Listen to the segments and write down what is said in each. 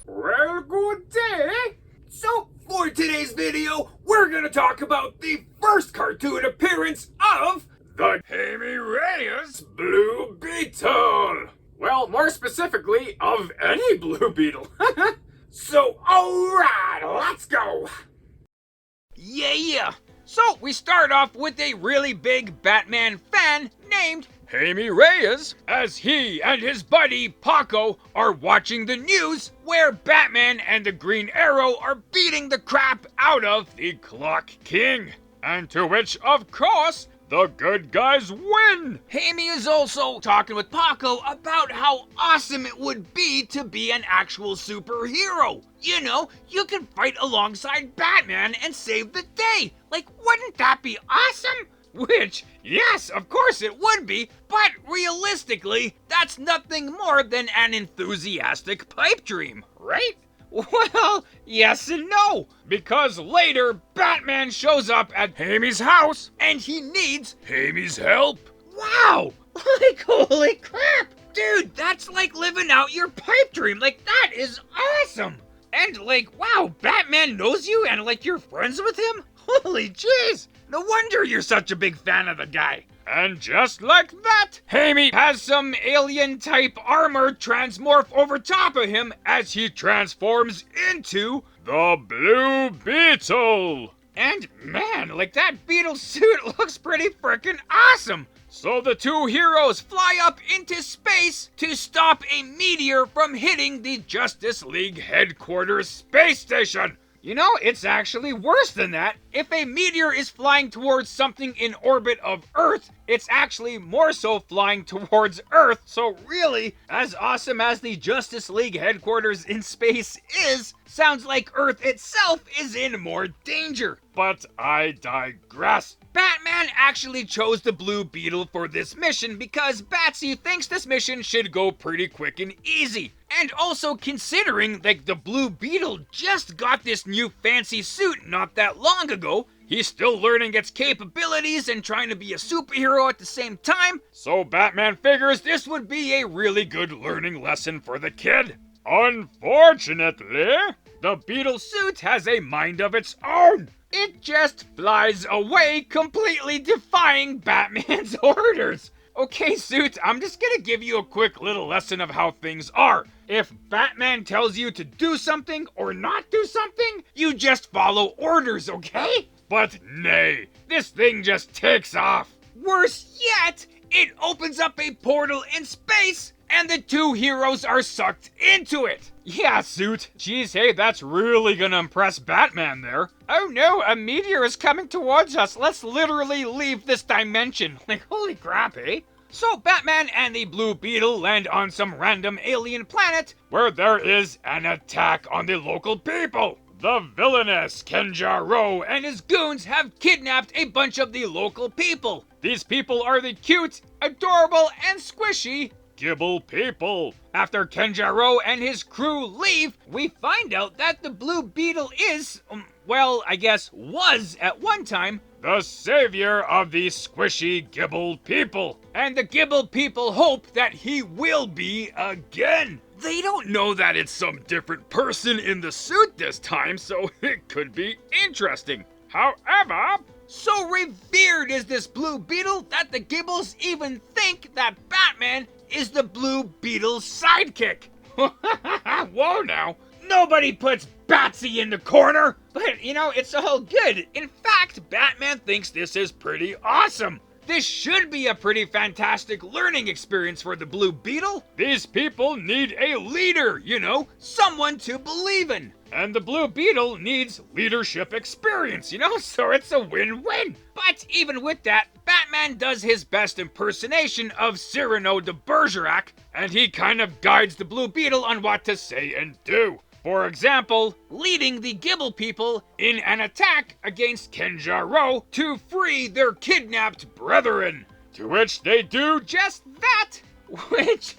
Well, good day. So, for today's video, we're gonna talk about the first cartoon appearance of the Jaime Reyes Blue Beetle. Well, more specifically, of any Blue Beetle. So, alright, let's go. Yeah. So we start off with a really big Batman fan named Jaime Reyes, as he and his buddy Paco are watching the news where Batman and the Green Arrow are beating the crap out of the Clock King. And to which, of course, the good guys win! Jaime is also talking with Paco about how awesome it would be to be an actual superhero. You know, you can fight alongside Batman and save the day. Like, wouldn't that be awesome? Which, yes, of course it would be, but realistically, that's nothing more than an enthusiastic pipe dream, right? Well, yes and no, because later Batman shows up at Jaime's house and he needs Jaime's help. Wow, like holy crap, dude, that's like living out your pipe dream. Like, that is awesome. And like, wow, Batman knows you and like you're friends with him? Holy jeez, no wonder you're such a big fan of the guy. And just like that, Jaime has some alien-type armor transmorph over top of him as he transforms into the Blue Beetle. And man, like that beetle suit looks pretty freaking awesome. So the two heroes fly up into space to stop a meteor from hitting the Justice League headquarters space station. You know, it's actually worse than that. If a meteor is flying towards something in orbit of Earth, it's actually more so flying towards Earth. So really, as awesome as the Justice League headquarters in space is, sounds like Earth itself is in more danger. But I digress. Batman actually chose the Blue Beetle for this mission because Batsy thinks this mission should go pretty quick and easy. And also considering like the Blue Beetle just got this new fancy suit not that long ago, he's still learning its capabilities and trying to be a superhero at the same time, so Batman figures this would be a really good learning lesson for the kid. Unfortunately, the Beetle suit has a mind of its own. It just flies away, completely defying Batman's orders. Okay, suit, I'm just gonna give you a quick little lesson of how things are. If Batman tells you to do something or not do something, you just follow orders, okay? But nay, this thing just takes off. Worse yet, it opens up a portal in space, and the two heroes are sucked into it. Yeah, suit. Geez, hey, that's really gonna impress Batman there. Oh no, a meteor is coming towards us. Let's literally leave this dimension. Like, holy crap, eh? So Batman and the Blue Beetle land on some random alien planet where there is an attack on the local people. The villainous Kenjaro and his goons have kidnapped a bunch of the local people. These people are the cute, adorable, and squishy Gibble people. After Kenjaro and his crew leave, we find out that the Blue Beetle is, well, I guess was at one time, the savior of the squishy Gibble people. And the Gibble people hope that he will be again. They don't know that it's some different person in the suit this time, so it could be interesting. However, so revered is this Blue Beetle that the Gibbles even think that Batman is the Blue Beetle's sidekick. Whoa now. Nobody puts Batsy in the corner. But, you know, it's all good. In fact, Batman thinks this is pretty awesome. This should be a pretty fantastic learning experience for the Blue Beetle. These people need a leader, you know, someone to believe in. And the Blue Beetle needs leadership experience, you know, so it's a win-win. But even with that, Batman does his best impersonation of Cyrano de Bergerac, and he kind of guides the Blue Beetle on what to say and do. For example, leading the Gibble people in an attack against Kenjaro to free their kidnapped brethren. To which they do just that. Which,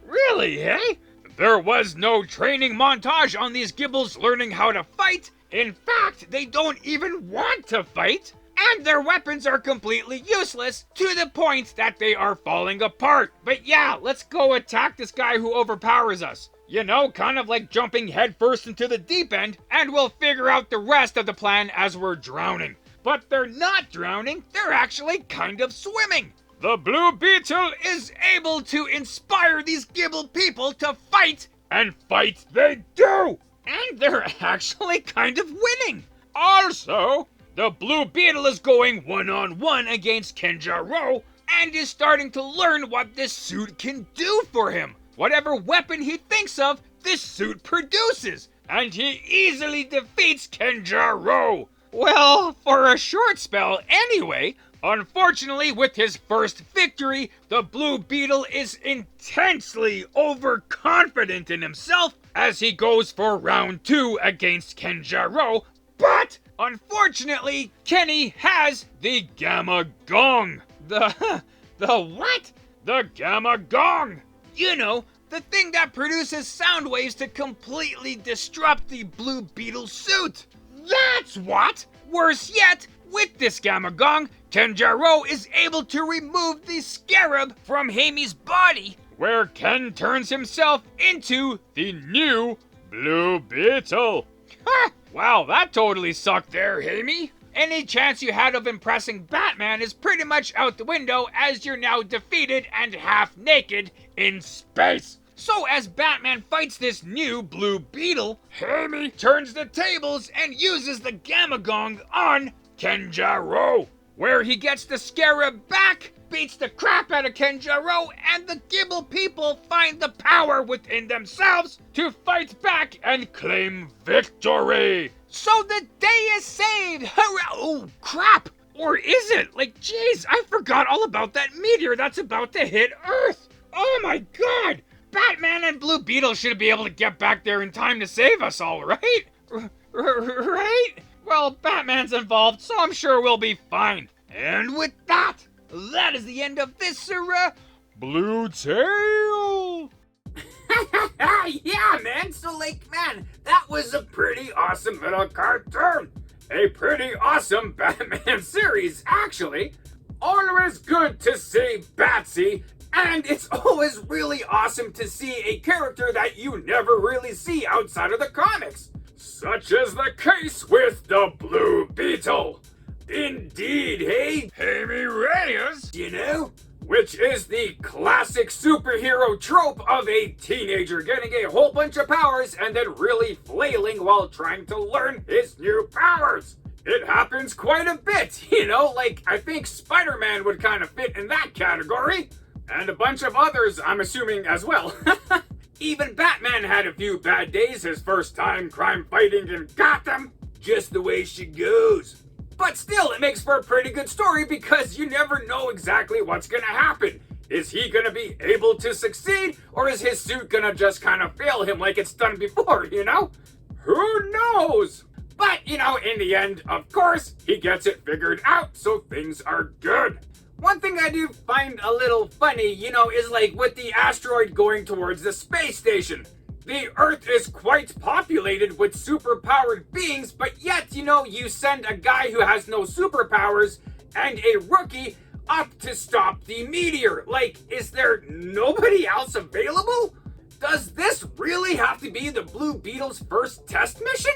really, eh? There was no training montage on these Gibbles learning how to fight. In fact, they don't even want to fight. And their weapons are completely useless to the point that they are falling apart. But yeah, let's go attack this guy who overpowers us. You know, kind of like jumping headfirst into the deep end, and we'll figure out the rest of the plan as we're drowning. But they're not drowning, they're actually kind of swimming. The Blue Beetle is able to inspire these Gibble people to fight, and fight they do! And they're actually kind of winning. Also, the Blue Beetle is going one-on-one against Kenjaro, and is starting to learn what this suit can do for him. Whatever weapon he thinks of, this suit produces, and he easily defeats Kenjaro. Well, for a short spell anyway. Unfortunately, with his first victory, the Blue Beetle is intensely overconfident in himself as he goes for round 2 against Kenjaro, but unfortunately, Kenny has the Gamma Gong. The what? The Gamma Gong! You know, the thing that produces sound waves to completely disrupt the Blue Beetle suit. That's what! Worse yet, with this Gamma Gong, Kenjaro is able to remove the scarab from Jaime's body, where Ken turns himself into the new Blue Beetle. Ha! Wow, that totally sucked there, Jaime. Any chance you had of impressing Batman is pretty much out the window, as you're now defeated and half naked in space. So as Batman fights this new Blue Beetle, Jaime turns the tables and uses the Gamma Gong on Kenjaro, where he gets the scarab back, beats the crap out of Kenjaro, and the Gibble people find the power within themselves to fight back and claim victory. So the day is saved! Hurrah! Oh, crap! Or is it? Like, jeez, I forgot all about that meteor that's about to hit Earth! Oh my god! Batman and Blue Beetle should be able to get back there in time to save us all, right? Right? Well, Batman's involved, so I'm sure we'll be fine. And with that, that is the end of this, Blue Tail! Yeah, man. So, like, man, that was a pretty awesome little cartoon. A pretty awesome Batman series, actually. Always good to see Batsy, and it's always really awesome to see a character that you never really see outside of the comics. Such is the case with the Blue Beetle. Indeed, hey? Jaime Reyes, you know? Which is the classic superhero trope of a teenager getting a whole bunch of powers and then really flailing while trying to learn his new powers. It happens quite a bit, you know, like I think Spider-Man would kind of fit in that category. And a bunch of others, I'm assuming, as well. Even Batman had a few bad days his first time crime fighting in Gotham. Just the way she goes. But still, it makes for a pretty good story because you never know exactly what's gonna happen. Is he gonna be able to succeed, or is his suit gonna just kind of fail him like it's done before, you know? Who knows? But, you know, in the end, of course, he gets it figured out, so things are good. One thing I do find a little funny, you know, is like with the asteroid going towards the space station. The Earth is quite populated with superpowered beings, but yet, you know, you send a guy who has no superpowers and a rookie up to stop the meteor. Like, is there nobody else available? Does this really have to be the Blue Beetle's first test mission?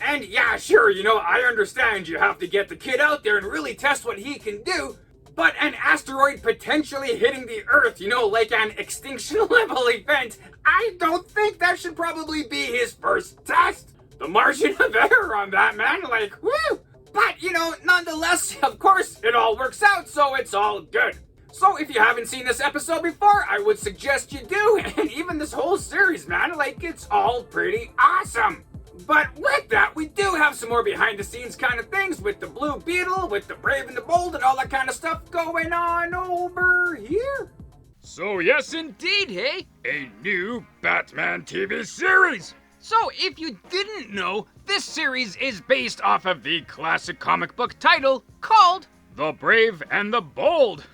And yeah, sure, you know, I understand you have to get the kid out there and really test what he can do, but an asteroid potentially hitting the Earth, you know, like an extinction level event, I don't think that should probably be his first test. The margin of error on that, man, like, woo! But, you know, nonetheless, of course, it all works out, so it's all good. So if you haven't seen this episode before, I would suggest you do, and even this whole series, man, like, it's all pretty awesome. But with that, we do have some more behind-the-scenes kind of things with the Blue Beetle, with the Brave and the Bold, and all that kind of stuff going on over here. So yes, indeed, hey? A new Batman TV series! So if you didn't know, this series is based off of the classic comic book title called The Brave and the Bold,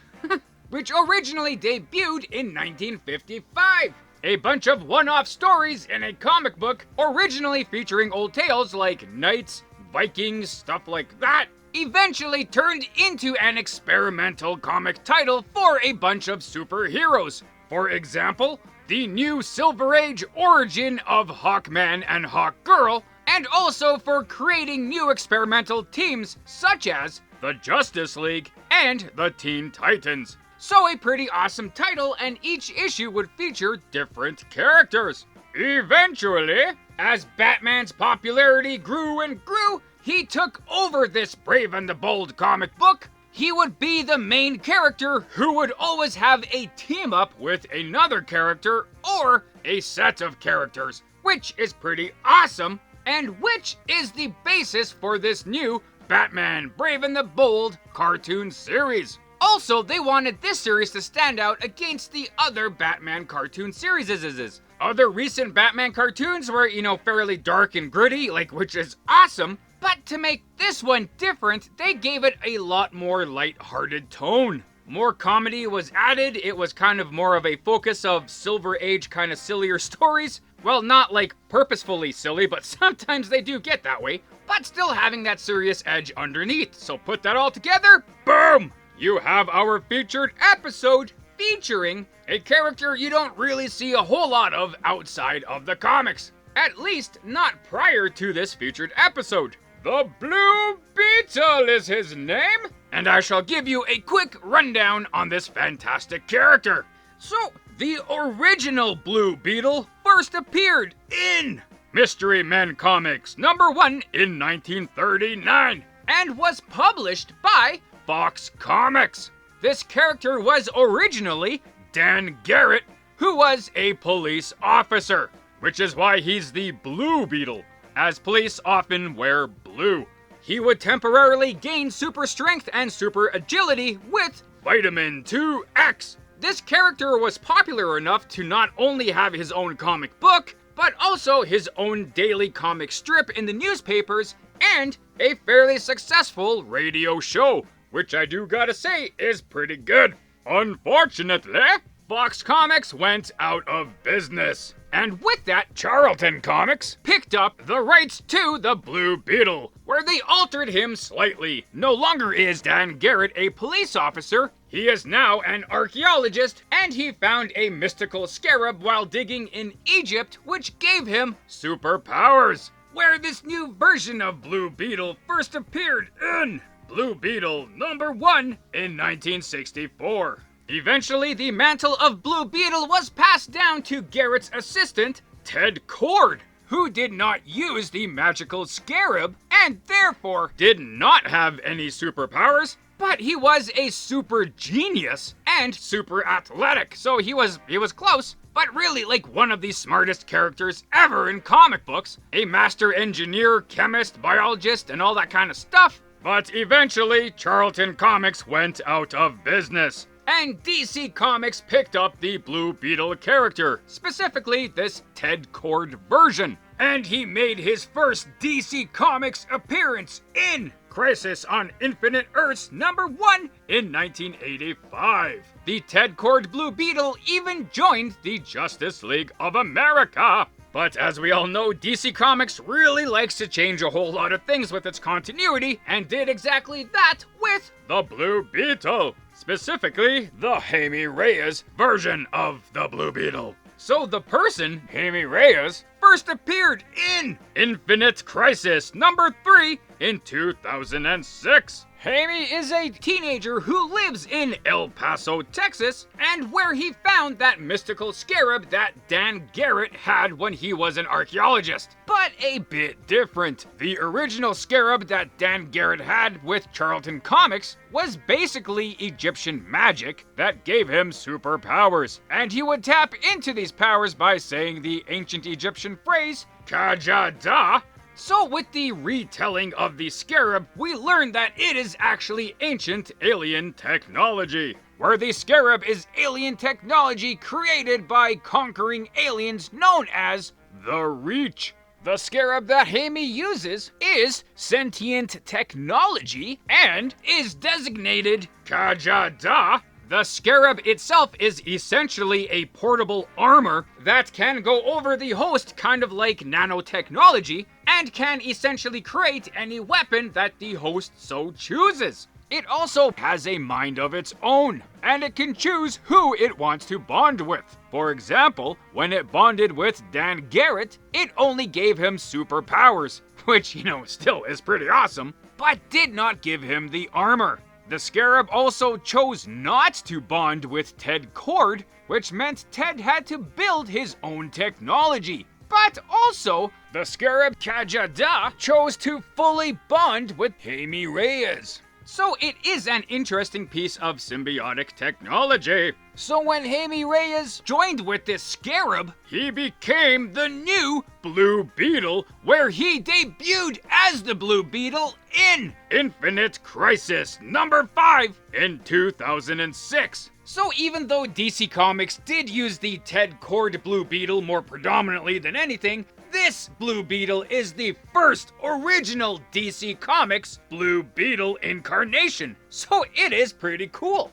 which originally debuted in 1955. A bunch of one-off stories in a comic book, originally featuring old tales like knights, Vikings, stuff like that, eventually turned into an experimental comic title for a bunch of superheroes. For example, the new Silver Age origin of Hawkman and Hawkgirl, and also for creating new experimental teams such as the Justice League and the Teen Titans. So a pretty awesome title, and each issue would feature different characters. Eventually, as Batman's popularity grew and grew, he took over this Brave and the Bold comic book. He would be the main character who would always have a team up with another character or a set of characters, which is pretty awesome, and which is the basis for this new Batman Brave and the Bold cartoon series. Also, they wanted this series to stand out against the other Batman cartoon series. Other recent Batman cartoons were, fairly dark and gritty, which is awesome, but to make this one different, they gave it a lot more light-hearted tone. More comedy was added. It was kind of more of a focus of Silver Age kind of sillier stories. Well, not purposefully silly, but sometimes they do get that way, but still having that serious edge underneath. So put that all together, boom! You have our featured episode featuring a character you don't really see a whole lot of outside of the comics. At least not prior to this featured episode. The Blue Beetle is his name, and I shall give you a quick rundown on this fantastic character. So, the original Blue Beetle first appeared in Mystery Men Comics #1 in 1939, and was published by Fox Comics. This character was originally Dan Garrett, who was a police officer, which is why he's the Blue Beetle, as police often wear blue. He would temporarily gain super strength and super agility with Vitamin 2X. This character was popular enough to not only have his own comic book, but also his own daily comic strip in the newspapers and a fairly successful radio show, which I do gotta say is pretty good. Unfortunately, Fox Comics went out of business. And with that, Charlton Comics picked up the rights to the Blue Beetle, where they altered him slightly. No longer is Dan Garrett a police officer, he is now an archaeologist, and he found a mystical scarab while digging in Egypt, which gave him superpowers. Where this new version of Blue Beetle first appeared in Blue Beetle #1 in 1964. Eventually, the mantle of Blue Beetle was passed down to Garrett's assistant, Ted Kord, who did not use the magical scarab and therefore did not have any superpowers, but he was a super genius and super athletic, so he was close, but really one of the smartest characters ever in comic books, a master engineer, chemist, biologist, and all that kind of stuff. But eventually, Charlton Comics went out of business, and DC Comics picked up the Blue Beetle character, specifically this Ted Kord version. And he made his first DC Comics appearance in Crisis on Infinite Earths #1 in 1985. The Ted Kord Blue Beetle even joined the Justice League of America. But as we all know, DC Comics really likes to change a whole lot of things with its continuity, and did exactly that with the Blue Beetle. Specifically, the Jaime Reyes version of the Blue Beetle. So the person, Jaime Reyes, first appeared in Infinite Crisis #3 in 2006. Jaime is a teenager who lives in El Paso, Texas, and where he found that mystical scarab that Dan Garrett had when he was an archaeologist. But a bit different. The original scarab that Dan Garrett had with Charlton Comics was basically Egyptian magic that gave him superpowers. And he would tap into these powers by saying the ancient Egyptian phrase, Kajada. So with the retelling of the scarab, we learn that it is actually ancient alien technology, where the scarab is alien technology created by conquering aliens known as the Reach. The scarab that Jaime uses is sentient technology and is designated Kajada. The scarab itself is essentially a portable armor that can go over the host, kind of like nanotechnology, and can essentially create any weapon that the host so chooses. It also has a mind of its own, and it can choose who it wants to bond with. For example, when it bonded with Dan Garrett, it only gave him superpowers, which, still is pretty awesome, but did not give him the armor. The Scarab also chose not to bond with Ted Kord, which meant Ted had to build his own technology. But also, the Scarab Kajada chose to fully bond with Jaime Reyes. So it is an interesting piece of symbiotic technology. So when Jaime Reyes joined with this Scarab, he became the new Blue Beetle, where he debuted as the Blue Beetle in Infinite Crisis number 5 in 2006. So even though DC Comics did use the Ted Kord Blue Beetle more predominantly than anything, this Blue Beetle is the first original DC Comics Blue Beetle incarnation. So it is pretty cool.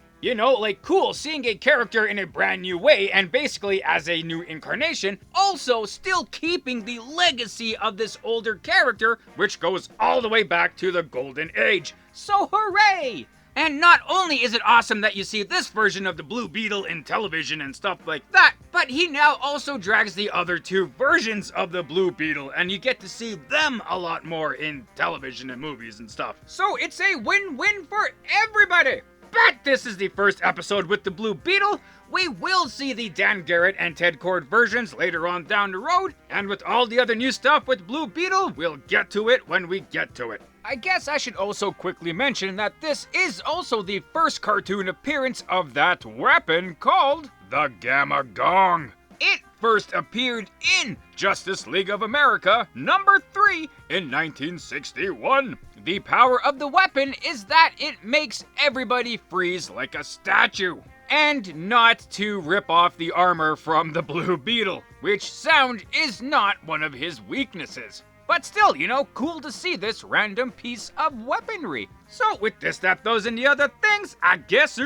Cool seeing a character in a brand new way and basically as a new incarnation, also still keeping the legacy of this older character, which goes all the way back to the Golden Age. So hooray! And not only is it awesome that you see this version of the Blue Beetle in television and stuff like that, but he now also drags the other two versions of the Blue Beetle, and you get to see them a lot more in television and movies and stuff. So it's a win-win for everybody! But this is the first episode with the Blue Beetle. We will see the Dan Garrett and Ted Kord versions later on down the road, and with all the other new stuff with Blue Beetle, we'll get to it when we get to it. I guess I should also quickly mention that this is also the first cartoon appearance of that weapon called the Gamma Gong. It first appeared in Justice League of America number 3 in 1961. The power of the weapon is that it makes everybody freeze like a statue. And not to rip off the armor from the Blue Beetle, which sound is not one of his weaknesses. But still, cool to see this random piece of weaponry. So with this, that, those, and the other things, I guess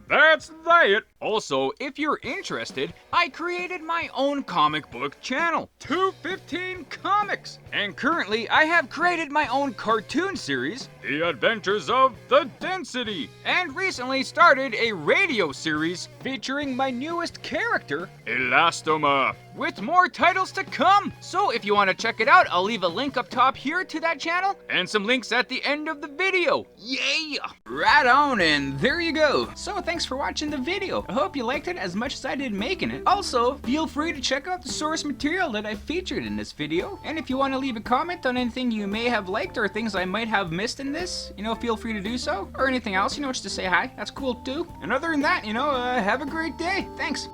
that's that. Also, if you're interested, I created my own comic book channel, 215 Comics. And currently, I have created my own cartoon series, The Adventures of the Density. And recently started a radio series featuring my newest character, Elastomorph, with more titles to come. So if you want to check it out, I'll leave a link up top here to that channel, and some links at the end of the video. Yeah! Right on, and there you go. So thanks for watching the video. I hope you liked it as much as I did making it. Also, feel free to check out the source material that I featured in this video. And if you want to leave a comment on anything you may have liked or things I might have missed in this, feel free to do so. Or anything else, just to say hi. That's cool too. And other than that, have a great day. Thanks.